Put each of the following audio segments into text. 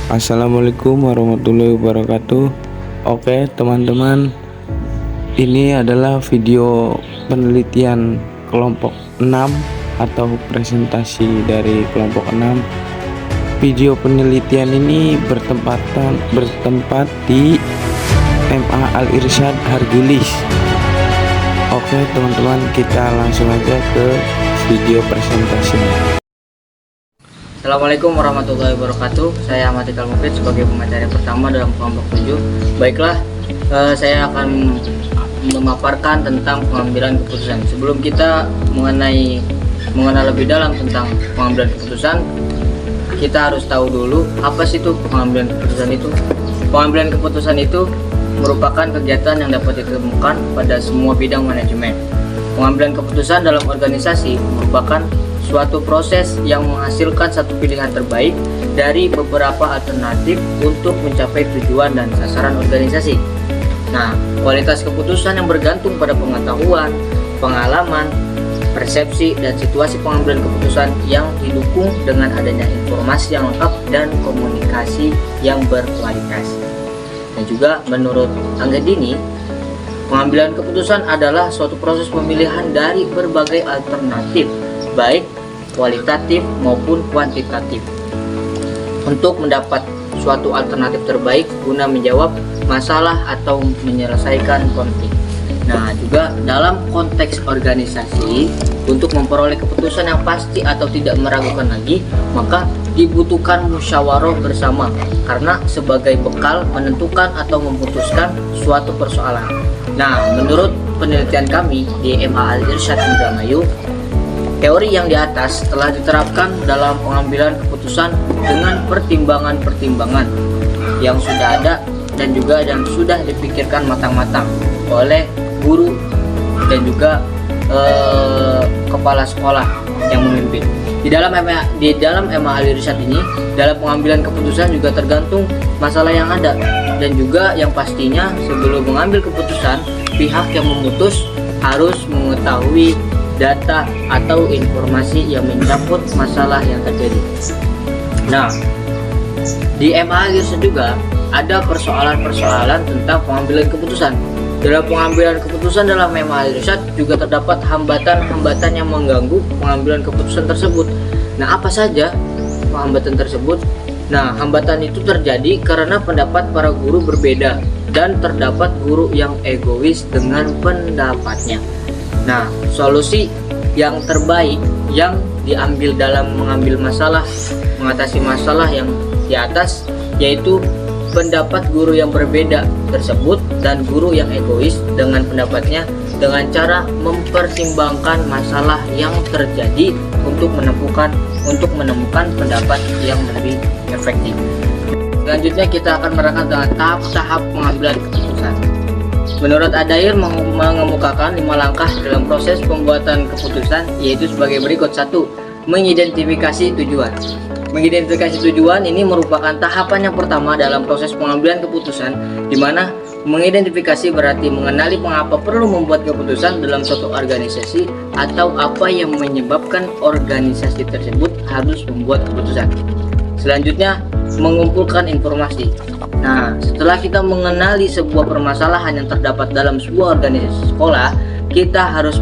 Assalamualaikum warahmatullahi wabarakatuh. Oke teman-teman, ini adalah video penelitian kelompok 6 atau presentasi dari kelompok 6. Video penelitian ini bertempat di MA Al Irsyad Harjulis. Oke teman-teman, kita langsung aja ke video presentasinya. Assalamualaikum warahmatullahi wabarakatuh. Saya Ahmad Iqbal Mufid sebagai pengacara pertama dalam kelompok 7. Baiklah, saya akan memaparkan tentang pengambilan keputusan. Sebelum kita mengenal lebih dalam tentang pengambilan keputusan, kita harus tahu dulu apa sih itu pengambilan keputusan itu. Pengambilan keputusan itu merupakan kegiatan yang dapat ditemukan pada semua bidang manajemen. Pengambilan keputusan dalam organisasi merupakan suatu proses yang menghasilkan satu pilihan terbaik dari beberapa alternatif untuk mencapai tujuan dan sasaran organisasi. Nah, kualitas keputusan yang bergantung pada pengetahuan, pengalaman, persepsi, dan situasi pengambilan keputusan yang didukung dengan adanya informasi yang lengkap dan komunikasi yang berkualitas. Dan juga menurut Anggedini, pengambilan keputusan adalah suatu proses pemilihan dari berbagai alternatif, baik kualitatif maupun kuantitatif, untuk mendapat suatu alternatif terbaik guna menjawab masalah atau menyelesaikan konflik. Nah, juga dalam konteks organisasi, untuk memperoleh keputusan yang pasti atau tidak meragukan lagi, maka dibutuhkan musyawarah bersama karena sebagai bekal menentukan atau memutuskan suatu persoalan. Nah, menurut penelitian kami di MA Al Irsyad Indramayu, teori yang di atas telah diterapkan dalam pengambilan keputusan dengan pertimbangan-pertimbangan yang sudah ada dan juga yang sudah dipikirkan matang-matang oleh guru dan juga kepala sekolah yang memimpin. Di dalam MA Al Irsyad ini, dalam pengambilan keputusan juga tergantung masalah yang ada, dan juga yang pastinya sebelum mengambil keputusan, pihak yang memutus harus mengetahui data atau informasi yang menyangkut masalah yang terjadi. Nah, di MA Al Irsyad juga ada persoalan-persoalan tentang pengambilan keputusan. Dalam pengambilan keputusan dalam MA Al Irsyad juga terdapat hambatan-hambatan yang mengganggu pengambilan keputusan tersebut. Nah, apa saja hambatan tersebut? Nah, hambatan itu terjadi karena pendapat para guru berbeda dan terdapat guru yang egois dengan pendapatnya. Nah, solusi yang terbaik yang diambil dalam mengatasi masalah yang di atas, yaitu pendapat guru yang berbeda tersebut dan guru yang egois dengan pendapatnya, dengan cara mempertimbangkan masalah yang terjadi untuk menemukan pendapat yang lebih efektif. Selanjutnya kita akan menerangkan dengan tahap-tahap pengambilan keputusan. Menurut Adair mengemukakan 5 langkah dalam proses pembuatan keputusan, yaitu sebagai berikut. 1. Mengidentifikasi tujuan. Mengidentifikasi tujuan ini merupakan tahapan yang pertama dalam proses pengambilan keputusan, di mana mengidentifikasi berarti mengenali mengapa perlu membuat keputusan dalam suatu organisasi atau apa yang menyebabkan organisasi tersebut harus membuat keputusan. Selanjutnya, mengumpulkan informasi. Nah, setelah kita mengenali sebuah permasalahan yang terdapat dalam sebuah organisasi sekolah, kita harus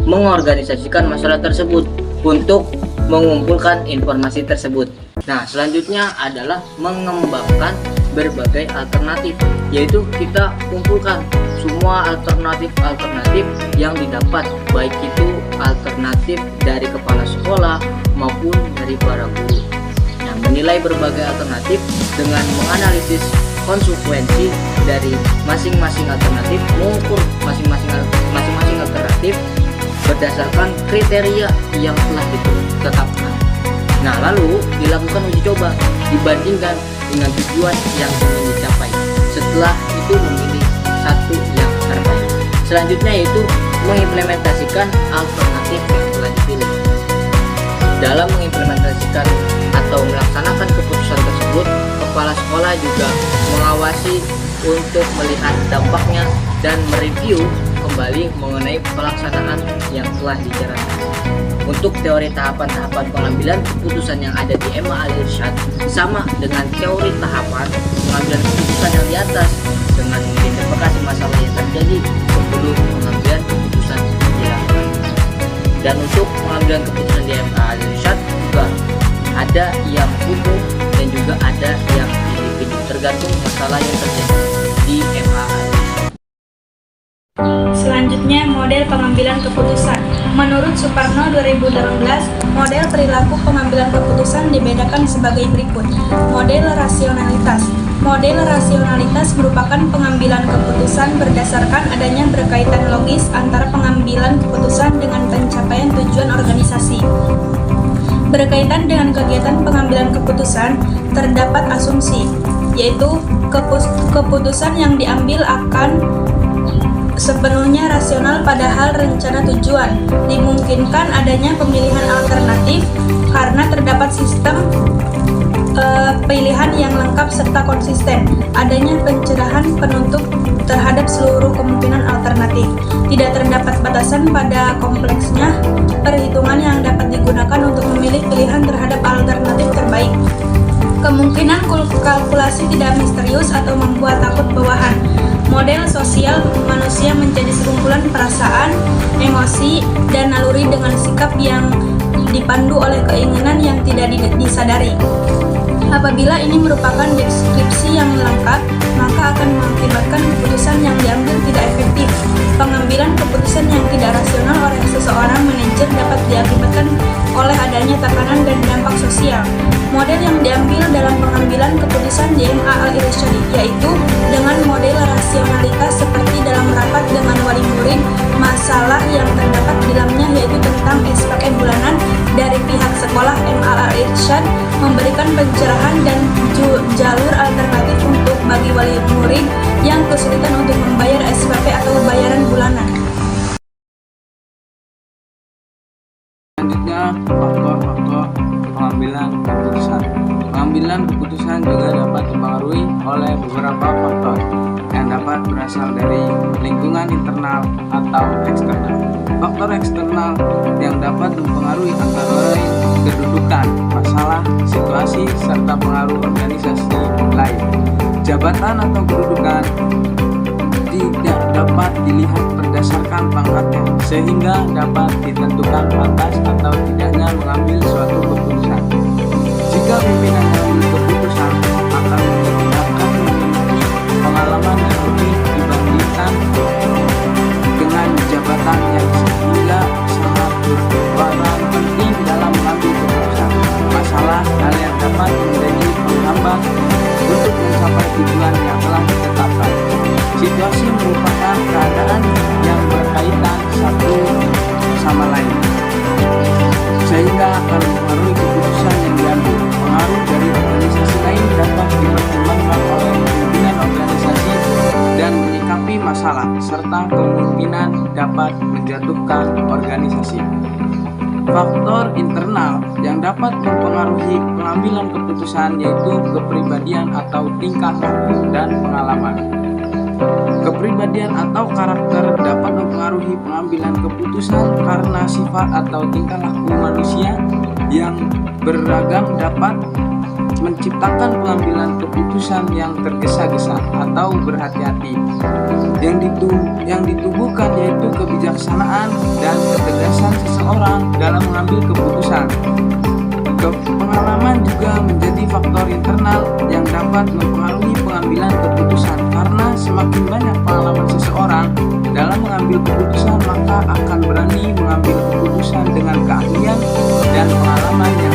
mengorganisasikan masalah tersebut untuk mengumpulkan informasi tersebut. Nah, selanjutnya adalah mengembangkan berbagai alternatif, yaitu kita kumpulkan semua alternatif yang didapat, baik itu alternatif dari kepala sekolah maupun dari para guru. Menilai berbagai alternatif dengan menganalisis konsekuensi dari masing-masing alternatif, mengukur masing-masing alternatif berdasarkan kriteria yang telah ditetapkan. Nah, lalu dilakukan uji coba dibandingkan dengan tujuan yang ingin dicapai. Setelah itu memilih satu yang terbaik. Selanjutnya yaitu mengimplementasikan alternatif yang telah dipilih. Dalam mengimplementasikan atau melaksanakan keputusan tersebut, kepala sekolah juga mengawasi untuk melihat dampaknya dan mereview kembali mengenai pelaksanaan yang telah dijalankan. Untuk teori tahapan-tahapan pengambilan keputusan yang ada di Ema Al-Irsyad sama dengan teori tahapan pengambilan keputusan yang di atas, dengan mengidentifikasi masalah yang terjadi sebelum pengambilan keputusan dilakukan. Dan untuk pengambilan keputusan di Ema Al-Irsyad juga ada yang umum dan juga ada yang individu, tergantung masalah yang terjadi di Ema Al-Irsyad. Selanjutnya, model pengambilan keputusan. Menurut Suparno 2018, model perilaku pengambilan keputusan dibedakan sebagai berikut. Model rasionalitas. Model rasionalitas merupakan pengambilan keputusan berdasarkan adanya berkaitan logis antara pengambilan keputusan dengan pencapaian tujuan organisasi. Berkaitan dengan kegiatan pengambilan keputusan, terdapat asumsi, yaitu keputusan yang diambil akan sepenuhnya rasional padahal rencana tujuan. Dimungkinkan adanya pemilihan alternatif karena terdapat sistem pilihan yang lengkap serta konsisten. Adanya pencerahan penutup terhadap seluruh kemungkinan alternatif. Tidak terdapat batasan pada kompleksnya perhitungan yang dapat digunakan untuk memilih pilihan terhadap alternatif terbaik. Kemungkinan kalkulasi tidak misterius atau membuat takut bawahan. Model sosial manusia menjadi sekumpulan perasaan, emosi, dan naluri dengan sikap yang dipandu oleh keinginan yang tidak disadari. Apabila ini merupakan deskripsi yang lengkap, maka akan mengakibatkan keputusan yang diambil tidak efektif. Pengambilan keputusan yang tidak rasional oleh seseorang manajer dapat diakibatkan oleh adanya tekanan dan dampak sosial. Model yang diambil dalam pengambilan keputusan di Ema Al-Irsyad yaitu dengan model rasionalitas seperti dalam rapat dengan wali murid, masalah yang terdapat di dalamnya yaitu tentang SPP bulanan dari pihak sekolah Ema Al-Irsyad memberikan pencerahan dan jalur alternatif untuk bagi wali murid yang kesulitan untuk membayar SPP atau bayaran bulanan. Selanjutnya, faktor-faktor pengambilan keputusan. Pengambilan keputusan juga dapat dipengaruhi oleh beberapa faktor yang dapat berasal dari lingkungan internal atau eksternal. Faktor eksternal yang dapat mempengaruhi antara lain kedudukan, masalah, situasi, serta pengaruh organisasi lain. Jabatan atau kedudukan tidak dapat dilihat berdasarkan pangkatnya, sehingga dapat ditentukan pantas atau tidaknya mengambil suatu keputusan. Jika pimpinan mengambil keputusan, maka akan memiliki pengalaman yang lebih dibandingkan dengan jabatan yang sehingga sangat berperan penting dalam mengambil keputusan. Masalah hal yang dapat menjadi penghambat untuk mencapai tujuan yang telah ditetapkan. Situasi merupakan keadaan yang berkaitan satu sama lain, sehingga akan mempengaruhi keputusan yang diambil. Pengaruh dari organisasi lain dapat dipertimbangkan oleh pimpinan organisasi dan menyikapi masalah, serta kemungkinan dapat menjatuhkan organisasi. Faktor internal yang dapat mempengaruhi pengambilan keputusan yaitu kepribadian atau tingkah laku dan pengalaman. Kepribadian atau karakter dapat mempengaruhi pengambilan keputusan karena sifat atau tingkah laku manusia yang beragam dapat menciptakan pengambilan keputusan yang tergesa-gesa atau berhati-hati. Yang ditubuhkan yaitu kebijaksanaan dan ketegasan seseorang dalam mengambil keputusan. Pengalaman juga menjadi faktor internal yang dapat mempengaruhi pengambilan keputusan karena semakin banyak pengalaman seseorang dalam mengambil keputusan, maka akan berani mengambil keputusan dengan keahlian dan pengalaman yang